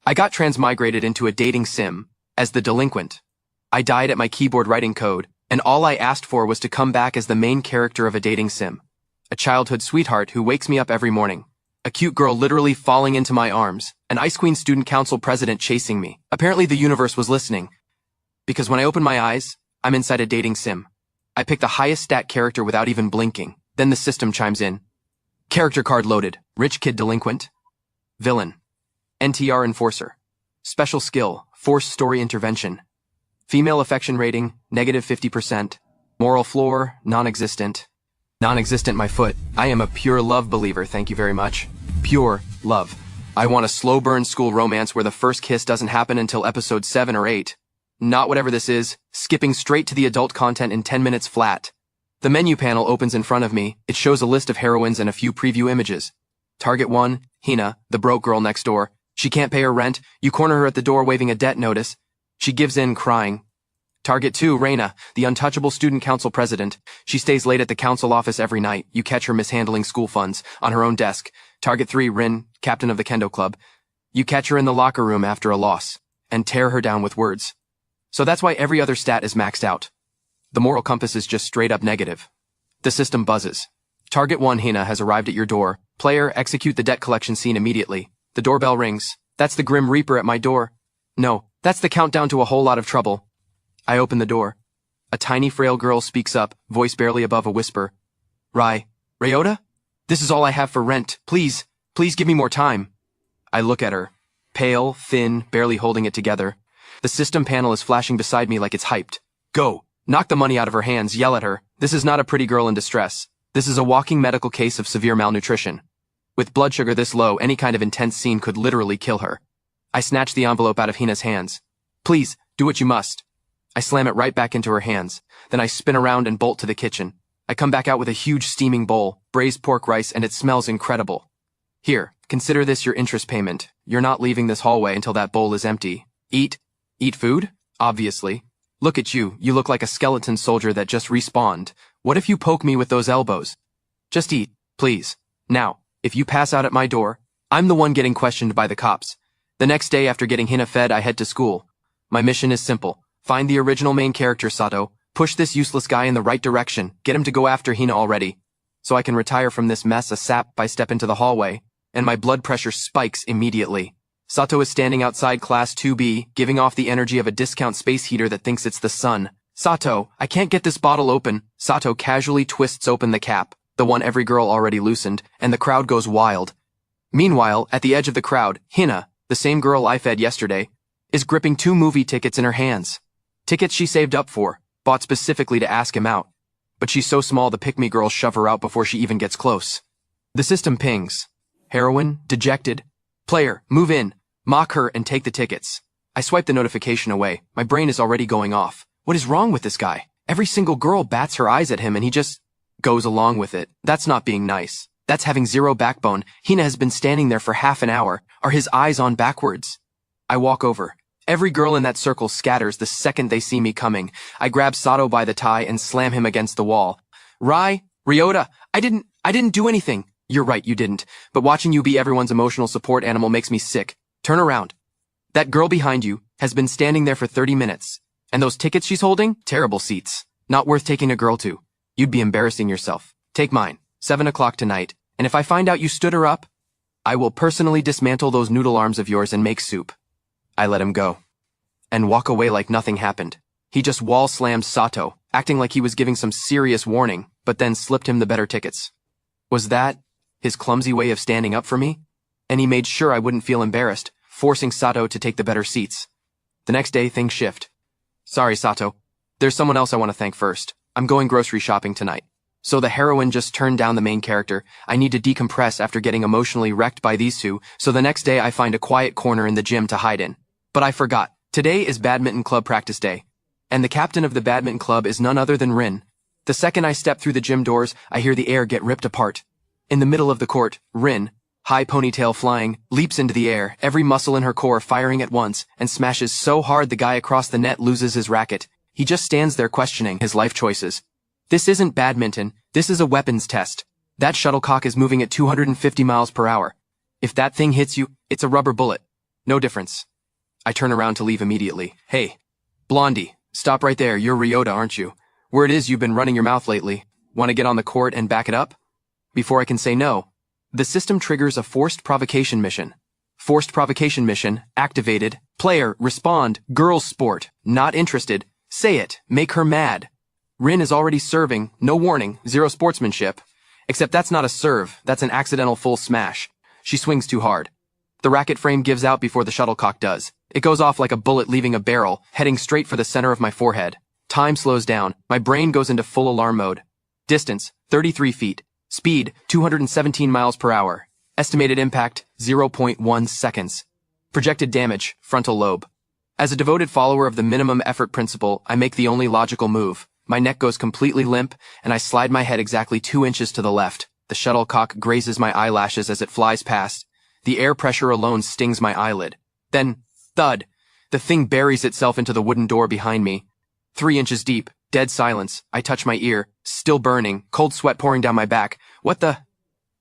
I got transmigrated into a dating sim as the delinquent. I died at my keyboard writing code, and all I asked for was to come back as the main character of a dating sim. A childhood sweetheart who wakes me up every morning. A cute girl literally falling into my arms. An Ice Queen student council president chasing me. Apparently the universe was listening. Because when I open my eyes, I'm inside a dating sim. I pick the highest stat character without even blinking. Then the system chimes in. Character card loaded. Rich kid delinquent. Villain. NTR enforcer. Special skill. Forced story intervention. Female affection rating, -50%. Moral floor, non-existent. Non-existent my foot. I am a pure love believer, thank you very much. Pure love. I want a slow burn school romance where the first kiss doesn't happen until episode 7 or 8. Not whatever this is, skipping straight to the adult content in 10 minutes flat. The menu panel opens in front of me. It shows a list of heroines and a few preview images. Target 1, Hina, the broke girl next door. She can't pay her rent. You corner her at the door waving a debt notice. She gives in, crying. Target 2, Reina, the untouchable student council president. She stays late at the council office every night. You catch her mishandling school funds on her own desk. Target 3, Rin, captain of the kendo club. You catch her in the locker room after a loss and tear her down with words. So that's why every other stat is maxed out. The moral compass is just straight up negative. The system buzzes. Target 1, Hina, has arrived at your door. Player, execute the debt collection scene immediately. The doorbell rings. That's the Grim Reaper at my door. No, that's the countdown to a whole lot of trouble. I open the door. A tiny frail girl speaks up, voice barely above a whisper. Ryota? This is all I have for rent. Please give me more time. I look at her. Pale, thin, barely holding it together. The system panel is flashing beside me like it's hyped. Go! Knock the money out of her hands, yell at her. This is not a pretty girl in distress. This is a walking medical case of severe malnutrition. With blood sugar this low, any kind of intense scene could literally kill her. I snatch the envelope out of Hina's hands. Please, do what you must. I slam it right back into her hands. Then I spin around and bolt to the kitchen. I come back out with a huge steaming bowl, braised pork rice, and it smells incredible. Here, consider this your interest payment. You're not leaving this hallway until that bowl is empty. Eat food? Obviously. Look at you, you look like a skeleton soldier that just respawned. What if you poke me with those elbows? Just eat, please. Now, if you pass out at my door, I'm the one getting questioned by the cops. The next day after getting Hina fed, I head to school. My mission is simple. Find the original main character, Sato. Push this useless guy in the right direction. Get him to go after Hina already. So I can retire from this mess ASAP. I step into the hallway, and my blood pressure spikes immediately. Sato is standing outside class 2B, giving off the energy of a discount space heater that thinks it's the sun. Sato, I can't get this bottle open. Sato casually twists open the cap, the one every girl already loosened, and the crowd goes wild. Meanwhile, at the edge of the crowd, Hina, the same girl I fed yesterday, is gripping 2 movie tickets in her hands. Tickets she saved up for, bought specifically to ask him out. But she's so small the pick-me girls shove her out before she even gets close. The system pings. Heroine, dejected. Player, move in. Mock her and take the tickets. I swipe the notification away. My brain is already going off. What is wrong with this guy? Every single girl bats her eyes at him and he just goes along with it. That's not being nice. That's having zero backbone. Hina has been standing there for half an hour. Are his eyes on backwards? I walk over. Every girl in that circle scatters the second they see me coming. I grab Sato by the tie and slam him against the wall. Ryota, I didn't do anything. You're right, you didn't. But watching you be everyone's emotional support animal makes me sick. Turn around. That girl behind you has been standing there for 30 minutes. And those tickets she's holding? Terrible seats. Not worth taking a girl to. You'd be embarrassing yourself. Take mine. 7 o'clock tonight. And if I find out you stood her up, I will personally dismantle those noodle arms of yours and make soup. I let him go. And walk away like nothing happened. He just wall slammed Sato, acting like he was giving some serious warning, but then slipped him the better tickets. Was that his clumsy way of standing up for me? And he made sure I wouldn't feel embarrassed, forcing Sato to take the better seats. The next day, things shift. Sorry, Sato. There's someone else I want to thank first. I'm going grocery shopping tonight. So the heroine just turned down the main character. I need to decompress after getting emotionally wrecked by these two, so the next day I find a quiet corner in the gym to hide in. But I forgot. Today is badminton club practice day. And the captain of the badminton club is none other than Rin. The second I step through the gym doors, I hear the air get ripped apart. In the middle of the court, Rin, high ponytail flying, leaps into the air, every muscle in her core firing at once, and smashes so hard the guy across the net loses his racket. He just stands there questioning his life choices. This isn't badminton, this is a weapons test. That shuttlecock is moving at 250 miles per hour. If that thing hits you, it's a rubber bullet. No difference. I turn around to leave immediately. Hey, Blondie, stop right there. You're Ryota, aren't you? Word is you've been running your mouth lately. Want to get on the court and back it up? Before I can say no, the system triggers a forced provocation mission. Forced provocation mission activated. Player, respond. Girls sport. Not interested. Say it. Make her mad. Rin is already serving. No warning. Zero sportsmanship. Except that's not a serve. That's an accidental full smash. She swings too hard. The racket frame gives out before the shuttlecock does. It goes off like a bullet leaving a barrel, heading straight for the center of my forehead. Time slows down. My brain goes into full alarm mode. Distance, 33 feet. Speed, 217 miles per hour. Estimated impact, 0.1 seconds. Projected damage, frontal lobe. As a devoted follower of the minimum effort principle, I make the only logical move. My neck goes completely limp, and I slide my head exactly 2 inches to the left. The shuttlecock grazes my eyelashes as it flies past. The air pressure alone stings my eyelid. Then, thud, the thing buries itself into the wooden door behind me. 3 inches deep, dead silence. I touch my ear, still burning, cold sweat pouring down my back. What the?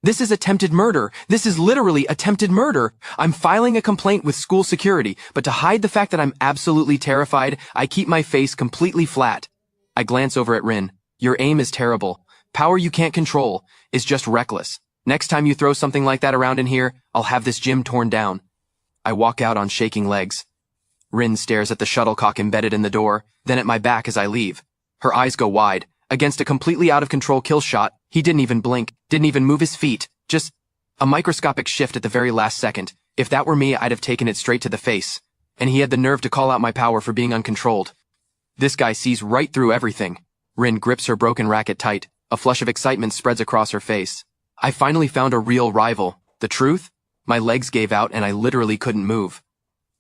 This is attempted murder. This is literally attempted murder. I'm filing a complaint with school security, but to hide the fact that I'm absolutely terrified, I keep my face completely flat. I glance over at Rin. Your aim is terrible. Power you can't control is just reckless. Next time you throw something like that around in here, I'll have this gym torn down. I walk out on shaking legs. Rin stares at the shuttlecock embedded in the door, then at my back as I leave. Her eyes go wide. Against a completely out-of-control kill shot, he didn't even blink, didn't even move his feet. Just a microscopic shift at the very last second. If that were me, I'd have taken it straight to the face. And he had the nerve to call out my power for being uncontrolled. This guy sees right through everything. Rin grips her broken racket tight. A flush of excitement spreads across her face. I finally found a real rival. The truth? My legs gave out and I literally couldn't move.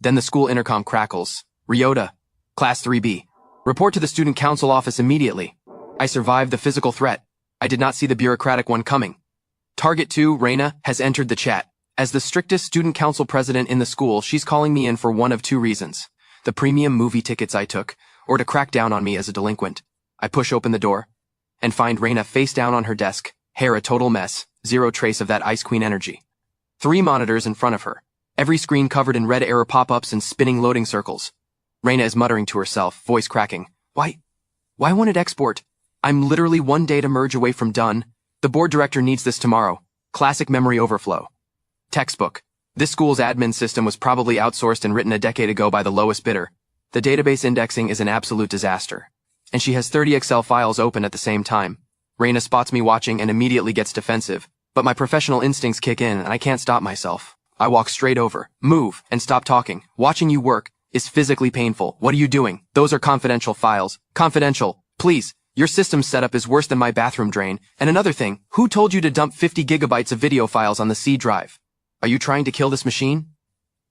Then the school intercom crackles. Ryota, Class 3B. Report to the student council office immediately. I survived the physical threat. I did not see the bureaucratic one coming. Target 2, Reina, has entered the chat. As the strictest student council president in the school, she's calling me in for one of two reasons. The premium movie tickets I took, or to crack down on me as a delinquent. I push open the door and find Reina face down on her desk, hair a total mess, zero trace of that Ice Queen energy. 3 monitors in front of her, every screen covered in red error pop-ups and spinning loading circles. Reina is muttering to herself, voice cracking. Why won't it export? I'm literally 1 day to merge away from done. The board director needs this tomorrow. Classic memory overflow. Textbook. This school's admin system was probably outsourced and written a decade ago by the lowest bidder. The database indexing is an absolute disaster. And she has 30 Excel files open at the same time. Reina spots me watching and immediately gets defensive. But my professional instincts kick in and I can't stop myself. I walk straight over, move, and stop talking. Watching you work is physically painful. What are you doing? Those are confidential files. Confidential. Please. Your system setup is worse than my bathroom drain. And another thing, who told you to dump 50 gigabytes of video files on the C drive? Are you trying to kill this machine?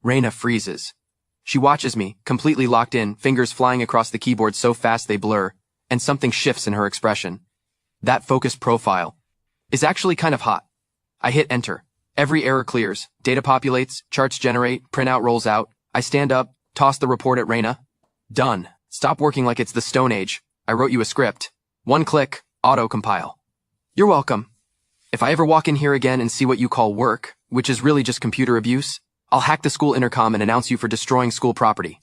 Reina freezes. She watches me, completely locked in, fingers flying across the keyboard so fast they blur, and something shifts in her expression. That focused profile is actually kind of hot. I hit enter. Every error clears. Data populates, charts generate, printout rolls out. I stand up, toss the report at Reina. Done. Stop working like it's the Stone Age. I wrote you a script. 1 click, auto-compile. You're welcome. If I ever walk in here again and see what you call work, which is really just computer abuse, I'll hack the school intercom and announce you for destroying school property.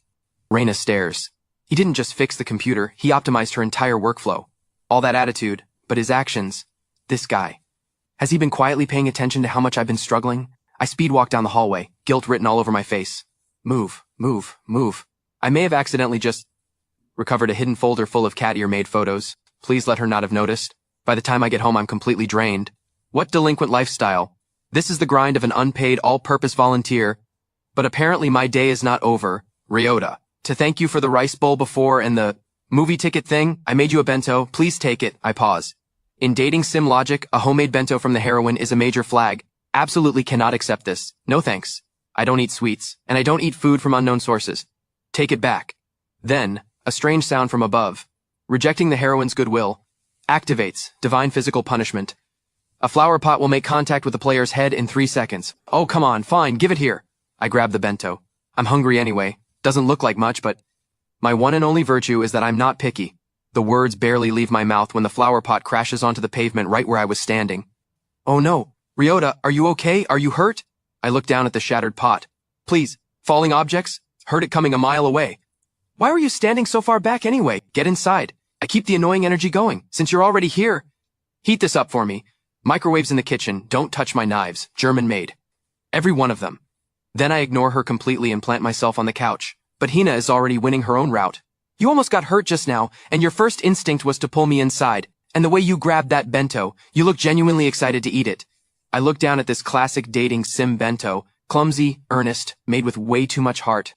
Reina stares. He didn't just fix the computer, he optimized her entire workflow. All that attitude, but his actions. This guy. Has he been quietly paying attention to how much I've been struggling? I speed walk down the hallway, guilt written all over my face. Move, move, move. I may have accidentally just recovered a hidden folder full of cat ear-made photos. Please let her not have noticed. By the time I get home, I'm completely drained. What delinquent lifestyle? This is the grind of an unpaid, all-purpose volunteer. But apparently my day is not over. Ryota. To thank you for the rice bowl before and the movie ticket thing, I made you a bento. Please take it. I pause. In dating sim logic, a homemade bento from the heroine is a major flag. Absolutely cannot accept this. No thanks. I don't eat sweets, and I don't eat food from unknown sources. Take it back. Then, a strange sound from above. Rejecting the heroine's goodwill. Activates. Divine physical punishment. A flower pot will make contact with the player's head in 3 seconds. Oh, come on, fine, give it here. I grab the bento. I'm hungry anyway. Doesn't look like much, but my one and only virtue is that I'm not picky. The words barely leave my mouth when the flower pot crashes onto the pavement right where I was standing. Oh no. Ryota, are you okay? Are you hurt? I look down at the shattered pot. Please, Falling objects? Heard it coming a mile away. Why were you standing so far back anyway? Get inside. I keep the annoying energy going, since you're already here. Heat this up for me. Microwaves in the kitchen, don't touch my knives, German made. Every one of them. Then I ignore her completely and plant myself on the couch. But Hina is already winning her own route. You almost got hurt just now, and your first instinct was to pull me inside. And the way you grabbed that bento, you look genuinely excited to eat it. I look down at this classic dating sim bento, clumsy, earnest, made with way too much heart.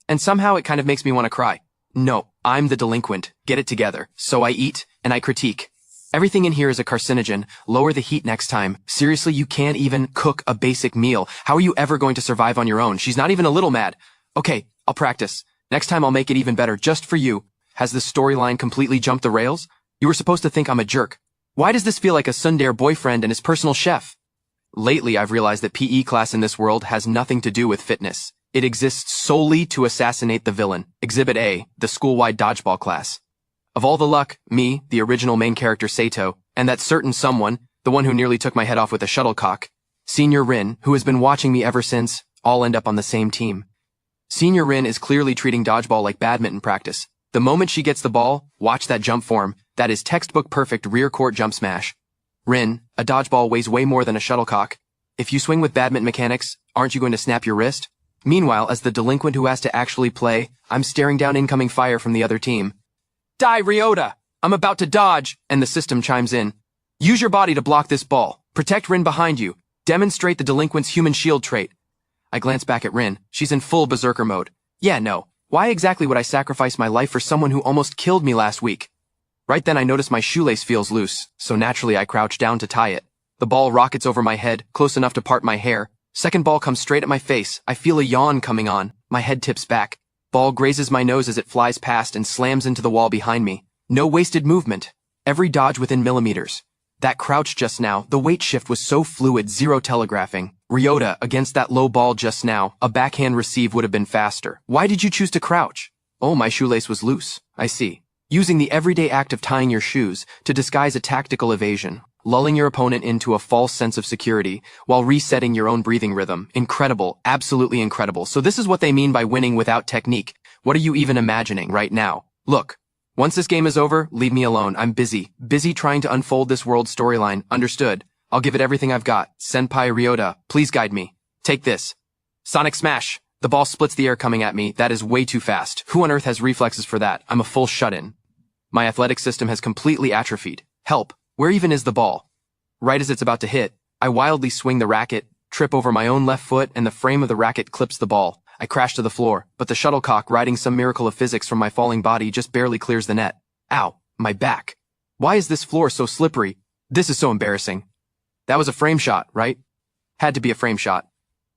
And somehow it kind of makes me want to cry. No, I'm the delinquent. Get it together. So I eat, and I critique. Everything in here is a carcinogen. Lower the heat next time. Seriously, you can't even cook a basic meal. How are you ever going to survive on your own? She's not even a little mad. Okay, I'll practice. Next time I'll make it even better, just for you. Has this storyline completely jumped the rails? You were supposed to think I'm a jerk. Why does this feel like a tsundere boyfriend and his personal chef? Lately, I've realized that PE class in this world has nothing to do with fitness. It exists solely to assassinate the villain. Exhibit A, the school-wide dodgeball class. Of all the luck, me, the original main character Sato, and that certain someone, the one who nearly took my head off with a shuttlecock, Senior Rin, who has been watching me ever since, all end up on the same team. Senior Rin is clearly treating dodgeball like badminton practice. The moment she gets the ball, watch that jump form. That is textbook perfect rear court jump smash. Rin, a dodgeball weighs way more than a shuttlecock. If you swing with badminton mechanics, aren't you going to snap your wrist? Meanwhile, as the delinquent who has to actually play, I'm staring down incoming fire from the other team. Die, Ryota! I'm about to dodge, and the system chimes in. Use your body to block this ball. Protect Rin behind you. Demonstrate the delinquent's human shield trait. I glance back at Rin. She's in full berserker mode. Yeah, no. Why exactly would I sacrifice my life for someone who almost killed me last week? Right then I notice my shoelace feels loose, so naturally I crouch down to tie it. The ball rockets over my head, close enough to part my hair. Second ball comes straight at my face. I feel a yawn coming on. My head tips back. Ball grazes my nose as it flies past and slams into the wall behind me. No wasted movement. Every dodge within millimeters. That crouch just now, the weight shift was so fluid, zero telegraphing. Ryota, against that low ball just now, a backhand receive would have been faster. Why did you choose to crouch? Oh, my shoelace was loose. I see. Using the everyday act of tying your shoes to disguise a tactical evasion, lulling your opponent into a false sense of security while resetting your own breathing rhythm. Incredible, absolutely incredible. So this is what they mean by winning without technique. What are you even imagining right now? Look, once this game is over, leave me alone. I'm busy trying to unfold this world's storyline. Understood. I'll give it everything I've got. Senpai Ryota, please guide me. Take this. Sonic Smash. The ball splits the air coming at me. That is way too fast. Who on earth has reflexes for that? I'm a full shut-in. My athletic system has completely atrophied. Help. Where even is the ball? Right as it's about to hit, I wildly swing the racket, trip over my own left foot, and the frame of the racket clips the ball. I crash to the floor, but the shuttlecock, riding some miracle of physics from my falling body, just barely clears the net. Ow, my back. Why is this floor so slippery? This is so embarrassing. That was a frame shot, right? Had to be a frame shot.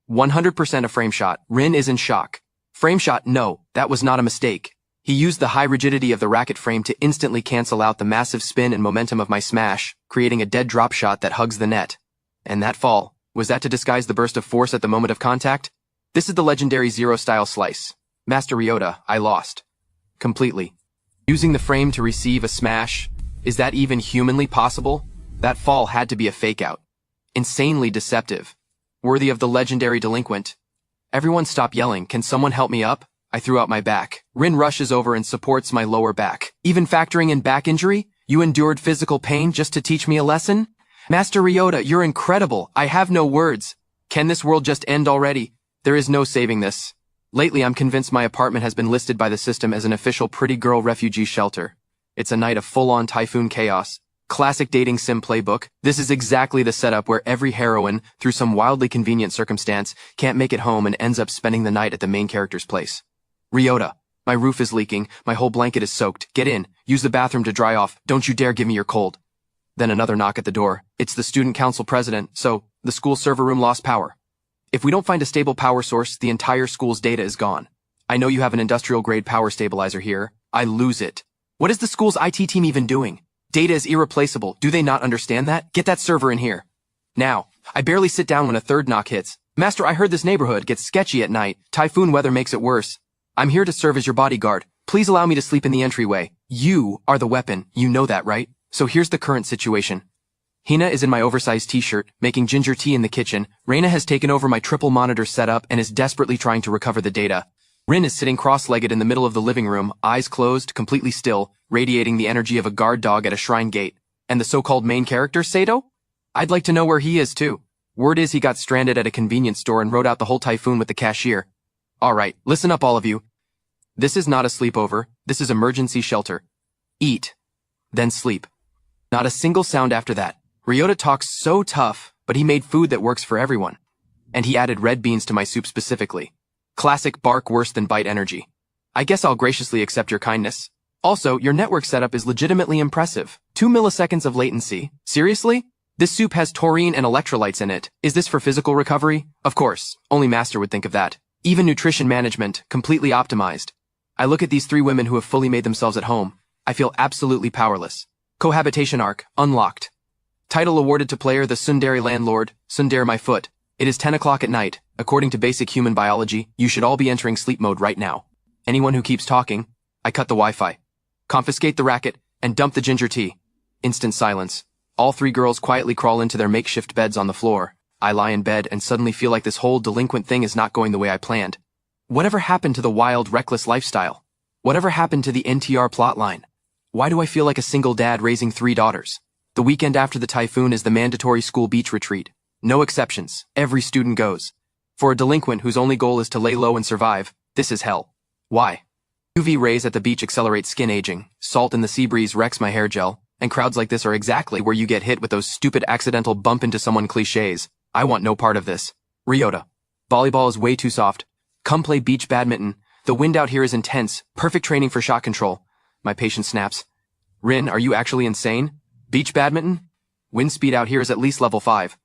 100% a frame shot. Rin is in shock. Frame shot, no, that was not a mistake. He used the high rigidity of the racket frame to instantly cancel out the massive spin and momentum of my smash, creating a dead drop shot that hugs the net. And that fall, was that to disguise the burst of force at the moment of contact? This is the legendary zero-style slice. Master Ryota, I lost. Completely. Using the frame to receive a smash, is that even humanly possible? That fall had to be a fake-out. Insanely deceptive. Worthy of the legendary delinquent. Everyone stop yelling, can someone help me up? I threw out my back. Rin rushes over and supports my lower back. Even factoring in back injury? You endured physical pain just to teach me a lesson? Master Ryota, you're incredible. I have no words. Can this world just end already? There is no saving this. Lately, I'm convinced my apartment has been listed by the system as an official pretty girl refugee shelter. It's a night of full-on typhoon chaos. Classic dating sim playbook. This is exactly the setup where every heroine, through some wildly convenient circumstance, can't make it home and ends up spending the night at the main character's place. Ryota, my roof is leaking, my whole blanket is soaked. Get in, use the bathroom to dry off. Don't you dare give me your cold. Then another knock at the door. It's the student council president, so the school server room lost power. If we don't find a stable power source, the entire school's data is gone. I know you have an industrial-grade power stabilizer here. I lose it. What is the school's IT team even doing? Data is irreplaceable. Do they not understand that? Get that server in here. Now, I barely sit down when a third knock hits. Master, I heard this neighborhood gets sketchy at night. Typhoon weather makes it worse. I'm here to serve as your bodyguard. Please allow me to sleep in the entryway. You are the weapon. You know that, right? So here's the current situation. Hina is in my oversized t-shirt, making ginger tea in the kitchen. Reina has taken over my triple monitor setup and is desperately trying to recover the data. Rin is sitting cross-legged in the middle of the living room, eyes closed, completely still, radiating the energy of a guard dog at a shrine gate. And the so-called main character, Sato? I'd like to know where he is too. Word is he got stranded at a convenience store and rode out the whole typhoon with the cashier. Alright, listen up all of you. This is not a sleepover, this is emergency shelter. Eat. Then sleep. Not a single sound after that. Ryota talks so tough, but he made food that works for everyone. And he added red beans to my soup specifically. Classic bark worse than bite energy. I guess I'll graciously accept your kindness. Also, your network setup is legitimately impressive. 2 milliseconds of latency. Seriously? This soup has taurine and electrolytes in it. Is this for physical recovery? Of course, only Master would think of that. Even nutrition management, completely optimized. I look at these 3 women who have fully made themselves at home. I feel absolutely powerless. Cohabitation arc, unlocked. Title awarded to player the Sundari Landlord, Sundar my foot. It is 10 o'clock at night. According to basic human biology, you should all be entering sleep mode right now. Anyone who keeps talking, I cut the Wi-Fi. Confiscate the racket, and dump the ginger tea. Instant silence. All 3 girls quietly crawl into their makeshift beds on the floor. I lie in bed and suddenly feel like this whole delinquent thing is not going the way I planned. Whatever happened to the wild, reckless lifestyle? Whatever happened to the NTR plotline? Why do I feel like a single dad raising 3 daughters? The weekend after the typhoon is the mandatory school beach retreat. No exceptions. Every student goes. For a delinquent whose only goal is to lay low and survive, this is hell. Why? UV rays at the beach accelerate skin aging, salt in the sea breeze wrecks my hair gel, and crowds like this are exactly where you get hit with those stupid accidental bump into someone cliches. I want no part of this. Ryota. Volleyball is way too soft. Come play beach badminton. The wind out here is intense, perfect training for shot control. My patience snaps. Rin, are you actually insane? Beach badminton? Wind speed out here is at least level 5.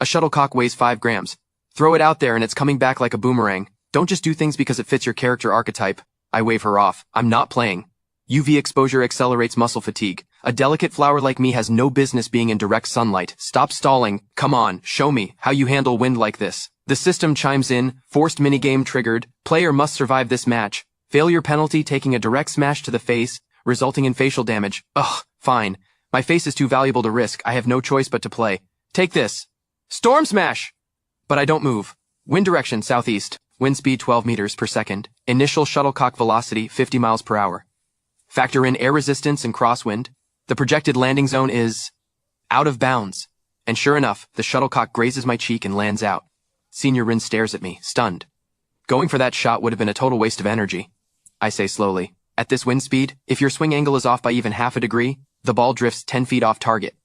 A shuttlecock weighs 5 grams. Throw it out there and it's coming back like a boomerang. Don't just do things because it fits your character archetype. I wave her off. I'm not playing. UV exposure accelerates muscle fatigue. A delicate flower like me has no business being in direct sunlight. Stop stalling. Come on, show me how you handle wind like this. The system chimes in. Forced minigame triggered. Player must survive this match. Failure penalty taking a direct smash to the face, resulting in facial damage. Ugh, fine. My face is too valuable to risk. I have no choice but to play. Take this. Storm smash! But I don't move. Wind direction southeast. Wind speed 12 meters per second. Initial shuttlecock velocity 50 miles per hour. Factor in air resistance and crosswind. The projected landing zone is out of bounds. And sure enough, the shuttlecock grazes my cheek and lands out. Senior Rin stares at me, stunned. Going for that shot would have been a total waste of energy. I say slowly. At this wind speed, if your swing angle is off by even half a degree, the ball drifts 10 feet off target.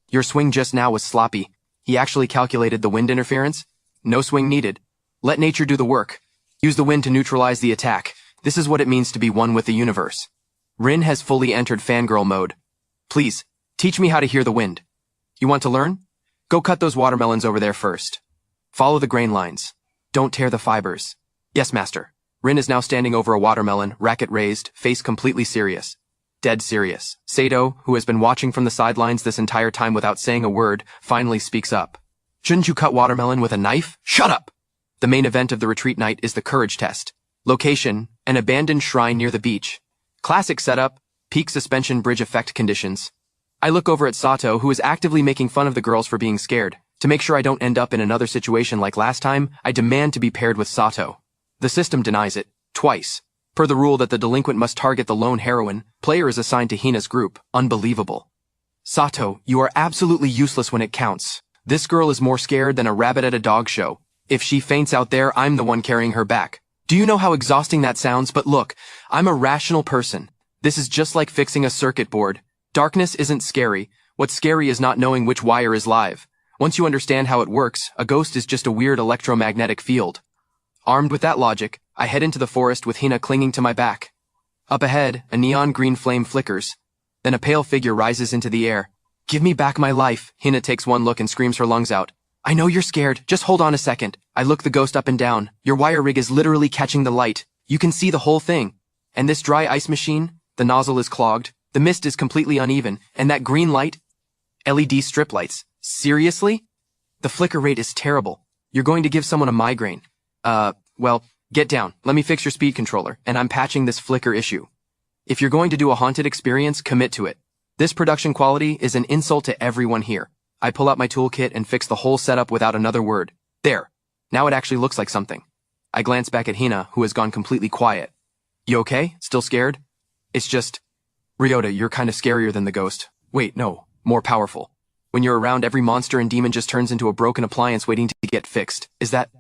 Your swing just now was sloppy. He actually calculated the wind interference. No swing needed. Let nature do the work. Use the wind to neutralize the attack. This is what it means to be one with the universe. Rin has fully entered fangirl mode. Please, teach me how to hear the wind. You want to learn? Go cut those watermelons over there first. Follow the grain lines. Don't tear the fibers. Yes, master. Rin is now standing over a watermelon, racket raised, face completely serious. Dead serious. Sato, who has been watching from the sidelines this entire time without saying a word, finally speaks up. Shouldn't you cut watermelon with a knife? Shut up! The main event of the retreat night is the courage test. Location, an abandoned shrine near the beach. Classic setup, peak suspension bridge effect conditions. I look over at Sato, who is actively making fun of the girls for being scared. To make sure I don't end up in another situation like last time, I demand to be paired with Sato. The system denies it, twice. Per the rule that the delinquent must target the lone heroine, player is assigned to Hina's group. Unbelievable. Sato, you are absolutely useless when it counts. This girl is more scared than a rabbit at a dog show. If she faints out there, I'm the one carrying her back. Do you know how exhausting that sounds? But look, I'm a rational person. This is just like fixing a circuit board. Darkness isn't scary. What's scary is not knowing which wire is live. Once you understand how it works, a ghost is just a weird electromagnetic field. Armed with that logic, I head into the forest with Hina clinging to my back. Up ahead, a neon green flame flickers. Then a pale figure rises into the air. Give me back my life. Hina takes one look and screams her lungs out. I know you're scared. Just hold on a second. I look the ghost up and down. Your wire rig is literally catching the light. You can see the whole thing. And this dry ice machine, the nozzle is clogged. The mist is completely uneven. And that green light? LED strip lights. Seriously? The flicker rate is terrible. You're going to give someone a migraine. Well, get down. Let me fix your speed controller, and I'm patching this flicker issue. If you're going to do a haunted experience, commit to it. This production quality is an insult to everyone here. I pull out my toolkit and fix the whole setup without another word. There. Now it actually looks like something. I glance back at Hina, who has gone completely quiet. You okay? Still scared? It's just... Ryota, you're kind of scarier than the ghost. Wait, no. More powerful. When you're around, every monster and demon just turns into a broken appliance waiting to get fixed. Is that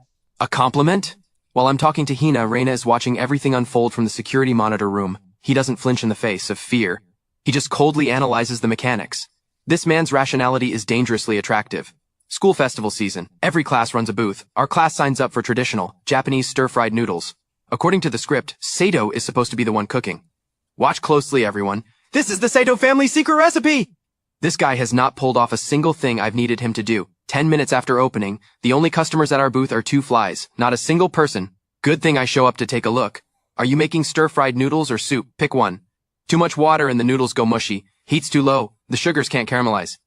a compliment? While I'm talking to Hina, Reina is watching everything unfold from the security monitor room. He doesn't flinch in the face of fear. He just coldly analyzes the mechanics. This man's rationality is dangerously attractive. School festival season. Every class runs a booth. Our class signs up for traditional, Japanese stir-fried noodles. According to the script, Sato is supposed to be the one cooking. Watch closely, everyone. This is the Sato family secret recipe! This guy has not pulled off a single thing I've needed him to do. 10 minutes after opening, the only customers at our booth are 2 flies, not a single person. Good thing I show up to take a look. Are you making stir-fried noodles or soup? Pick one. Too much water and the noodles go mushy. Heat's too low. The sugars can't caramelize.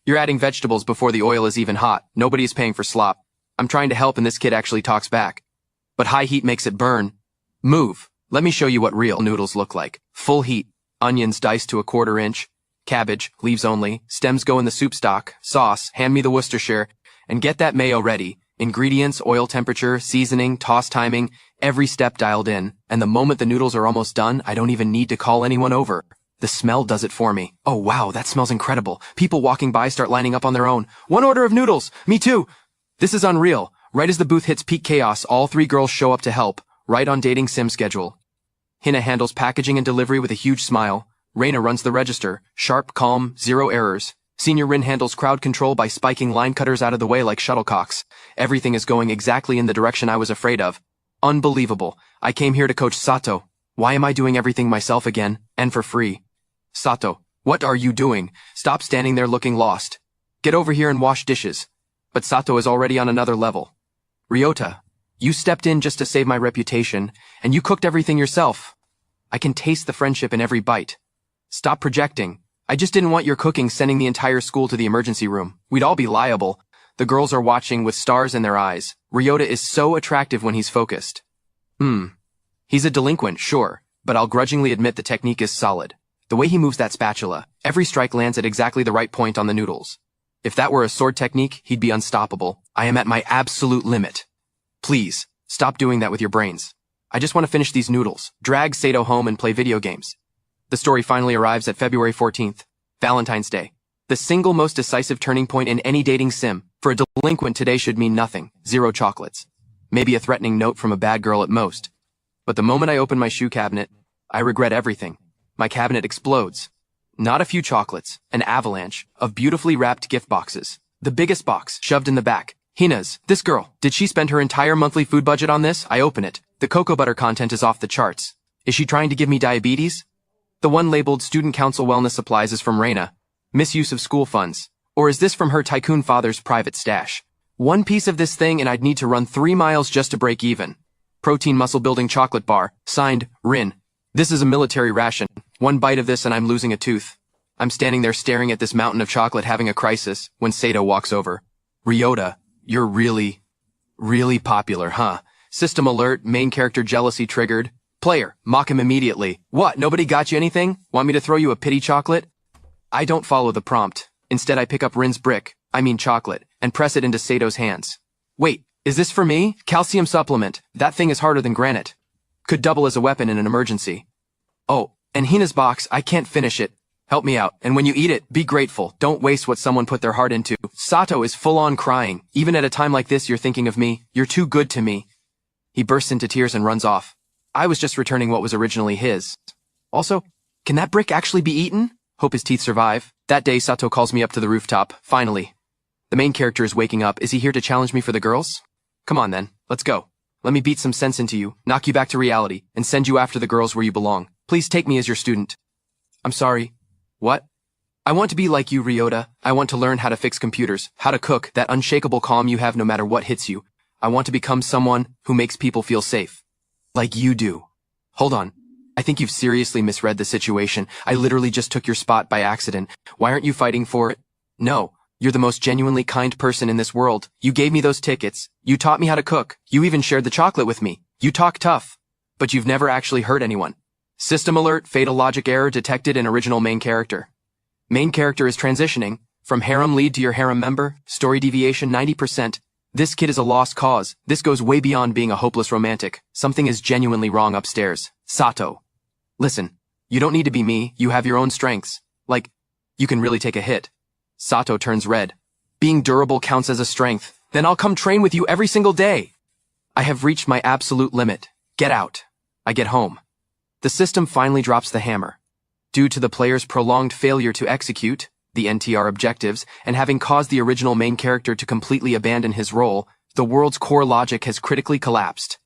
You're adding vegetables before the oil is even hot. Nobody is paying for slop. I'm trying to help and this kid actually talks back. But high heat makes it burn. Move. Let me show you what real noodles look like. Full heat. Onions diced to a 1/4 inch. Cabbage, leaves only, stems go in the soup stock, sauce, hand me the Worcestershire, and get that mayo ready. Ingredients, oil temperature, seasoning, toss timing, every step dialed in, and the moment the noodles are almost done, I don't even need to call anyone over. The smell does it for me. Oh wow, that smells incredible. People walking by start lining up on their own. 1 order of noodles! Me too! This is unreal. Right as the booth hits peak chaos, all 3 girls show up to help, right on dating sim schedule. Hina handles packaging and delivery with a huge smile. Reina runs the register, sharp, calm, 0 errors. Senior Rin handles crowd control by spiking line cutters out of the way like shuttlecocks. Everything is going exactly in the direction I was afraid of. Unbelievable. I came here to coach Sato. Why am I doing everything myself again, and for free? Sato, what are you doing? Stop standing there looking lost. Get over here and wash dishes. But Sato is already on another level. Ryota, you stepped in just to save my reputation, and you cooked everything yourself. I can taste the friendship in every bite. Stop projecting. I just didn't want your cooking sending the entire school to the emergency room. We'd all be liable. The girls are watching with stars in their eyes. Ryota is so attractive when he's focused. He's a delinquent, sure, but I'll grudgingly admit the technique is solid. The way he moves that spatula, every strike lands at exactly the right point on the noodles. If that were a sword technique, he'd be unstoppable. I am at my absolute limit. Please, stop doing that with your brains. I just want to finish these noodles, drag Sato home and play video games. The story finally arrives at February 14th, Valentine's Day. The single most decisive turning point in any dating sim. For a delinquent, today should mean nothing. 0 chocolates. Maybe a threatening note from a bad girl at most. But the moment I open my shoe cabinet, I regret everything. My cabinet explodes. Not a few chocolates, an avalanche of beautifully wrapped gift boxes. The biggest box, shoved in the back. Hina's. This girl. Did she spend her entire monthly food budget on this? I open it. The cocoa butter content is off the charts. Is she trying to give me diabetes? The one labeled Student Council Wellness Supplies is from Reina. Misuse of school funds. Or is this from her tycoon father's private stash? One piece of this thing and I'd need to run 3 miles just to break even. Protein muscle building chocolate bar. Signed, Rin. This is a military ration. 1 bite of this and I'm losing a tooth. I'm standing there staring at this mountain of chocolate having a crisis when Sato walks over. Ryota, you're really popular, huh? System alert, main character jealousy triggered. Player, mock him immediately. What, nobody got you anything? Want me to throw you a pity chocolate? I don't follow the prompt. Instead I pick up Rin's brick, chocolate, and press it into Sato's hands. Wait, is this for me? Calcium supplement. That thing is harder than granite. Could double as a weapon in an emergency. Oh, and Hina's box, I can't finish it. Help me out, and when you eat it, be grateful. Don't waste what someone put their heart into. Sato is full-on crying. Even at a time like this, you're thinking of me. You're too good to me. He bursts into tears and runs off. I was just returning what was originally his. Also, can that brick actually be eaten? Hope his teeth survive. That day, Sato calls me up to the rooftop. Finally. The main character is waking up. Is he here to challenge me for the girls? Come on then, let's go. Let me beat some sense into you, knock you back to reality, and send you after the girls where you belong. Please take me as your student. I'm sorry. What? I want to be like you, Ryota. I want to learn how to fix computers, how to cook, that unshakable calm you have no matter what hits you. I want to become someone who makes people feel safe. Like you do. Hold on. I think you've seriously misread the situation. I literally just took your spot by accident. Why aren't you fighting for it? No. You're the most genuinely kind person in this world. You gave me those tickets. You taught me how to cook. You even shared the chocolate with me. You talk tough. But you've never actually hurt anyone. System alert, fatal logic error detected in original main character. Main character is transitioning. From harem lead to your harem member, story deviation 90%. This kid is a lost cause. This goes way beyond being a hopeless romantic. Something is genuinely wrong upstairs. Sato. Listen, you don't need to be me, you have your own strengths. Like, you can really take a hit. Sato turns red. Being durable counts as a strength. Then I'll come train with you every single day. I have reached my absolute limit. Get out. I get home. The system finally drops the hammer. Due to the player's prolonged failure to execute the NTR objectives and having caused the original main character to completely abandon his role, the world's core logic has critically collapsed.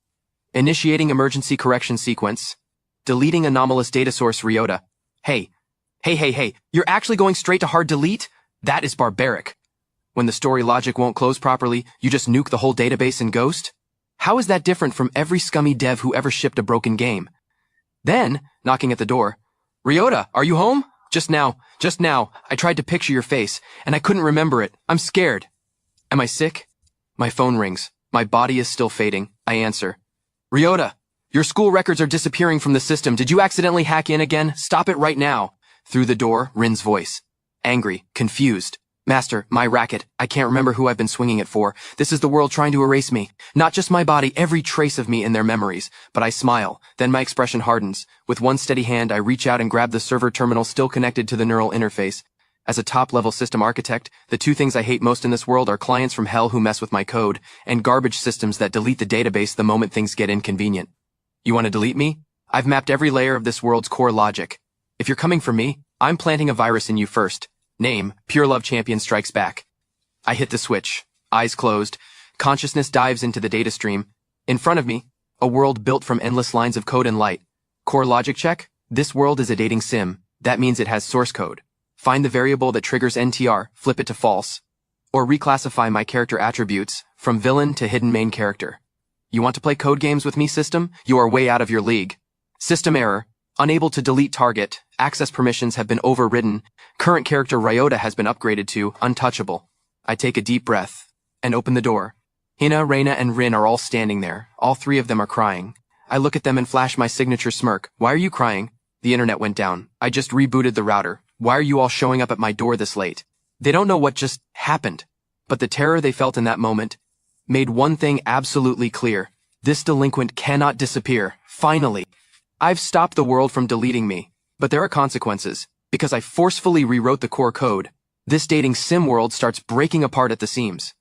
Initiating emergency correction sequence. Deleting anomalous data source Ryota. Hey, you're actually going straight to hard delete? That is barbaric. When the story logic won't close properly, you just nuke the whole database and ghost? How is that different from every scummy dev who ever shipped a broken game? Then, knocking at the door, Ryota, are you home? Just now, I tried to picture your face, and I couldn't remember it. I'm scared. Am I sick? My phone rings. My body is still fading. I answer. Ryota, your school records are disappearing from the system. Did you accidentally hack in again? Stop it right now. Through the door, Rin's voice. Angry, confused. Master, my racket. I can't remember who I've been swinging it for. This is the world trying to erase me. Not just my body, every trace of me in their memories. But I smile. Then my expression hardens. With one steady hand, I reach out and grab the server terminal still connected to the neural interface. As a top-level system architect, the two things I hate most in this world are clients from hell who mess with my code, and garbage systems that delete the database the moment things get inconvenient. You want to delete me? I've mapped every layer of this world's core logic. If you're coming for me, I'm planting a virus in you first. Name, Pure Love Champion strikes back. I hit the switch. Eyes closed. Consciousness dives into the data stream. In front of me, a world built from endless lines of code and light. Core logic check. This world is a dating sim. That means it has source code. Find the variable that triggers NTR, flip it to false. Or reclassify my character attributes from villain to hidden main character. You want to play code games with me, system? You are way out of your league. System error. Unable to delete target. Access permissions have been overridden. Current character Ryota has been upgraded to untouchable. I take a deep breath and open the door. Hina, Reina, and Rin are all standing there. All three of them are crying. I look at them and flash my signature smirk. Why are you crying? The internet went down. I just rebooted the router. Why are you all showing up at my door this late? They don't know what just happened. But the terror they felt in that moment made one thing absolutely clear. This delinquent cannot disappear. Finally. I've stopped the world from deleting me, but there are consequences. Because I forcefully rewrote the core code, this dating sim world starts breaking apart at the seams.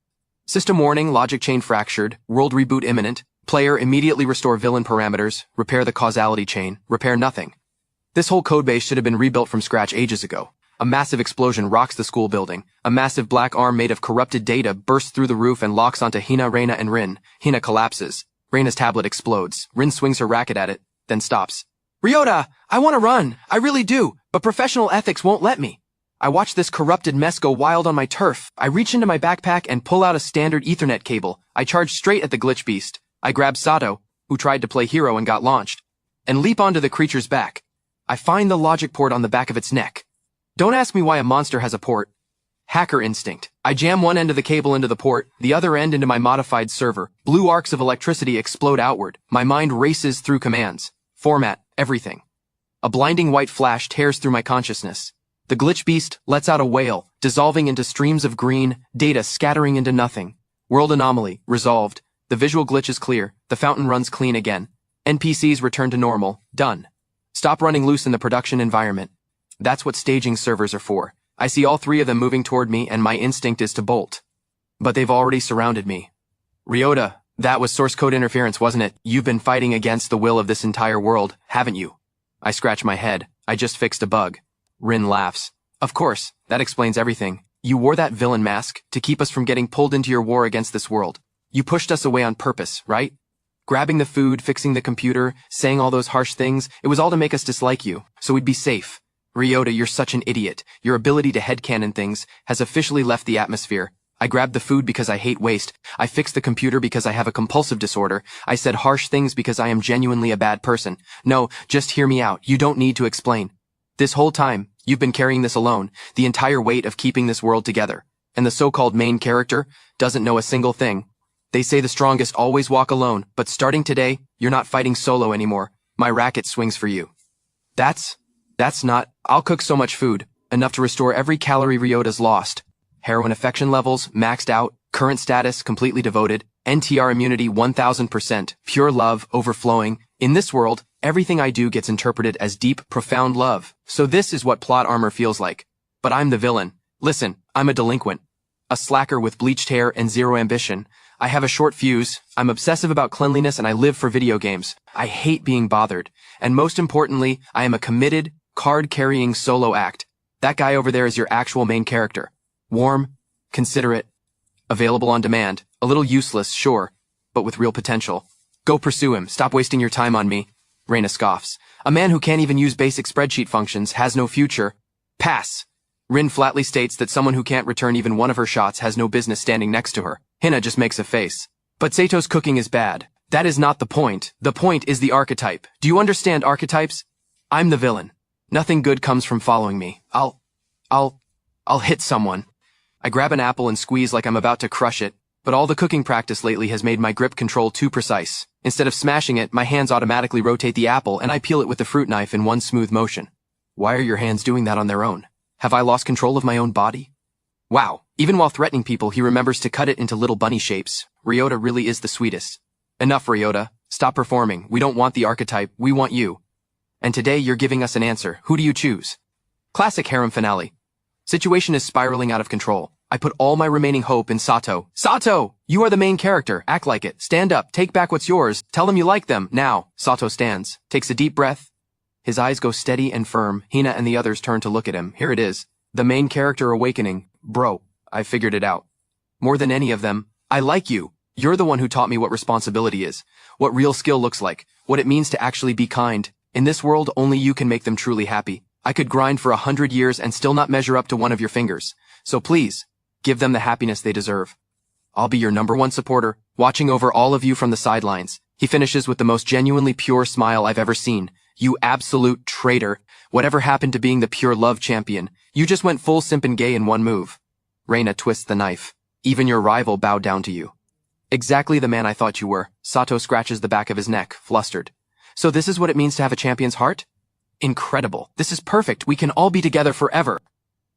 System warning, logic chain fractured, world reboot imminent, player immediately restore villain parameters, repair the causality chain, repair nothing. This whole codebase should have been rebuilt from scratch ages ago. A massive explosion rocks the school building. A massive black arm made of corrupted data bursts through the roof and locks onto Hina, Reina, and Rin. Hina collapses. Reina's tablet explodes. Rin swings her racket at it, then stops. Ryota, I want to run. I really do, but professional ethics won't let me. I watch this corrupted mess go wild on my turf. I reach into my backpack and pull out a standard Ethernet cable. I charge straight at the glitch beast. I grab Sato, who tried to play hero and got launched, and leap onto the creature's back. I find the logic port on the back of its neck. Don't ask me why a monster has a port. Hacker instinct. I jam one end of the cable into the port, the other end into my modified server. Blue arcs of electricity explode outward. My mind races through commands. Format, everything. A blinding white flash tears through my consciousness. The glitch beast lets out a wail, dissolving into streams of green, data scattering into nothing. World anomaly, resolved. The visual glitch is clear. The fountain runs clean again. NPCs return to normal. Done. Stop running loose in the production environment. That's what staging servers are for. I see all three of them moving toward me, and my instinct is to bolt. But they've already surrounded me. Ryota, that was source code interference, wasn't it? You've been fighting against the will of this entire world, haven't you? I scratch my head. I just fixed a bug. Rin laughs. Of course, that explains everything. You wore that villain mask to keep us from getting pulled into your war against this world. You pushed us away on purpose, right? Grabbing the food, fixing the computer, saying all those harsh things, it was all to make us dislike you, so we'd be safe. Ryota, you're such an idiot. Your ability to headcanon things has officially left the atmosphere. I grabbed the food because I hate waste. I fixed the computer because I have a compulsive disorder. I said harsh things because I am genuinely a bad person. No, just hear me out. You don't need to explain. This whole time, you've been carrying this alone, the entire weight of keeping this world together. And the so-called main character doesn't know a single thing. They say the strongest always walk alone, but starting today, you're not fighting solo anymore. My racket swings for you. That's not. I'll cook so much food, enough to restore every calorie Ryota's lost. heroine affection levels, maxed out, current status, completely devoted, NTR immunity 1000%, pure love, overflowing. In this world, everything I do gets interpreted as deep, profound love. So this is what plot armor feels like. But I'm the villain. Listen, I'm a delinquent. A slacker with bleached hair and zero ambition. I have a short fuse, I'm obsessive about cleanliness, and I live for video games. I hate being bothered. And most importantly, I am a committed, card-carrying solo act. That guy over there is your actual main character. Warm, considerate, available on demand, a little useless, sure, but with real potential. Go pursue him, stop wasting your time on me. Reina scoffs. A man who can't even use basic spreadsheet functions has no future. Pass. Rin flatly states that someone who can't return even one of her shots has no business standing next to her. Hina just makes a face. But Sato's cooking is bad. That is not the point. The point is the archetype. Do you understand archetypes? I'm the villain. Nothing good comes from following me. I'll hit someone. I grab an apple and squeeze like I'm about to crush it, but all the cooking practice lately has made my grip control too precise. Instead of smashing it, my hands automatically rotate the apple and I peel it with the fruit knife in one smooth motion. Why are your hands doing that on their own? Have I lost control of my own body? Wow, even while threatening people, he remembers to cut it into little bunny shapes. Ryota really is the sweetest. Enough, Ryota. Stop performing. We don't want the archetype, we want you. And today you're giving us an answer. Who do you choose? Classic harem finale. Situation is spiraling out of control. I put all my remaining hope in Sato. Sato! You are the main character. Act like it. Stand up. Take back what's yours. Tell them you like them. Now. Sato stands. Takes a deep breath. His eyes go steady and firm. Hina and the others turn to look at him. Here it is. The main character awakening. Bro, I figured it out. More than any of them, I like you. You're the one who taught me what responsibility is, what real skill looks like, what it means to actually be kind. In this world, only you can make them truly happy. I could grind for 100 years and still not measure up to one of your fingers. So please, give them the happiness they deserve. I'll be your #1 supporter, watching over all of you from the sidelines. He finishes with the most genuinely pure smile I've ever seen. You absolute traitor. Whatever happened to being the pure love champion? You just went full simp and gay in one move. Reina twists the knife. Even your rival bowed down to you. Exactly the man I thought you were. Sato scratches the back of his neck, flustered. So this is what it means to have a champion's heart? Incredible. This is perfect. We can all be together forever.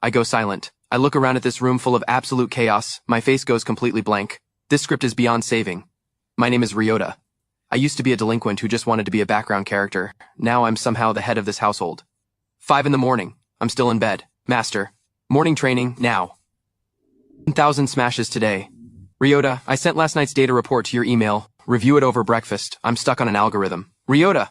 I go silent. I look around at this room full of absolute chaos. My face goes completely blank. This script is beyond saving. My name is Ryota. I used to be a delinquent who just wanted to be a background character. Now I'm somehow the head of this household. 5 in the morning. I'm still in bed. Master. Morning training, now. 1,000 smashes today. Ryota, I sent last night's data report to your email. Review it over breakfast. I'm stuck on an algorithm. Ryota,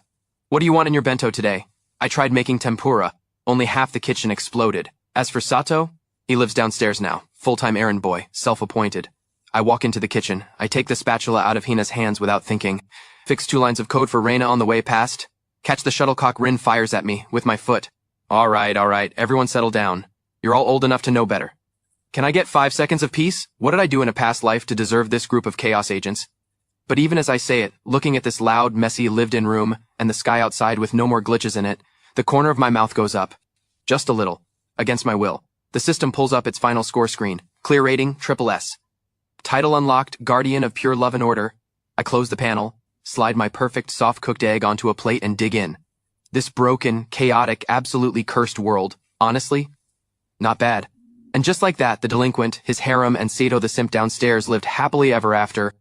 what do you want in your bento today? I tried making tempura. Only half the kitchen exploded. As for Sato, he lives downstairs now. Full-time errand boy, self-appointed. I walk into the kitchen. I take the spatula out of Hina's hands without thinking. Fix 2 lines of code for Reina on the way past. Catch the shuttlecock Rin fires at me with my foot. All right, everyone settle down. You're all old enough to know better. Can I get 5 seconds of peace? What did I do in a past life to deserve this group of chaos agents? But even as I say it, looking at this loud, messy, lived-in room, and the sky outside with no more glitches in it, the corner of my mouth goes up. Just a little. Against my will. The system pulls up its final score screen. Clear rating, SSS. Title unlocked, Guardian of Pure Love and Order. I close the panel, slide my perfect soft-cooked egg onto a plate and dig in. This broken, chaotic, absolutely cursed world, honestly, not bad. And just like that, the delinquent, his harem, and Sato the simp downstairs lived happily ever after,